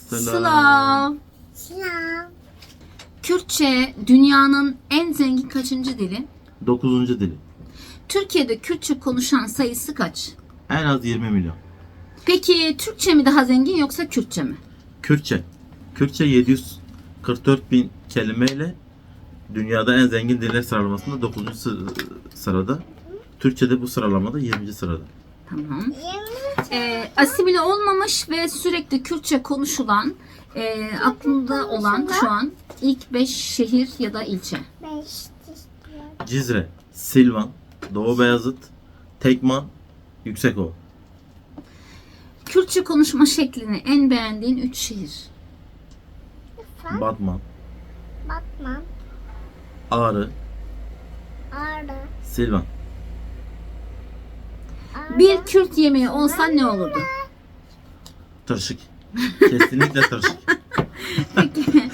Sıla. Selam. Kürtçe dünyanın en zengin kaçıncı dili? 9. dili. Türkiye'de Kürtçe konuşan sayısı kaç? En az 20 milyon. Peki Türkçe mi daha zengin yoksa Kürtçe mi? Kürtçe. Kürtçe 744 bin kelimeyle dünyada en zengin diller sıralamasında 9. sırada. Türkçe de bu sıralamada 20. sırada. Tamam. Yemin Asimile olmamış ve sürekli Kürtçe konuşulan, aklında olan şu an ilk 5 şehir ya da ilçe. 5 istiyor. Cizre, Silvan, Doğu Beyazıt, Tekman, Yüksekova. Kürtçe konuşma şeklini en beğendiğin 3 şehir. Lütfen. Batman, Batman. Ağrı, Ağrı. Silvan. Ağrı. Bir Kürt yemeği olsan ne olurdu? Tırşık. Kesinlikle tırşık. Peki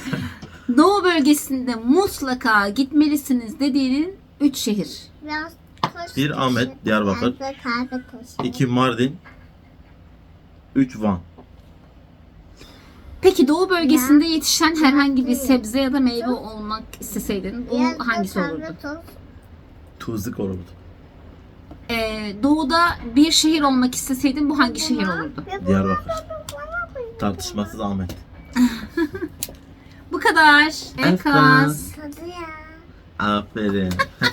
Doğu bölgesinde mutlaka gitmelisiniz dediğin 3 şehir. Biraz taş Bir taşı. Ahmet, Diyarbakır. Biraz da kahve taşı. 2 Mardin, 3 Van. Peki Doğu bölgesinde yetişen herhangi bir sebze ya da meyve olmak isteseydin Biraz bu da hangisi kahve olurdu? toz. Tuzluk olurdu. Doğuda bir şehir olmak isteseydin bu hangi şehir olurdu? Diyarbakır. Tartışmasız Ahmet. Bu kadar. Enkaz. Tadı ya. Aferin.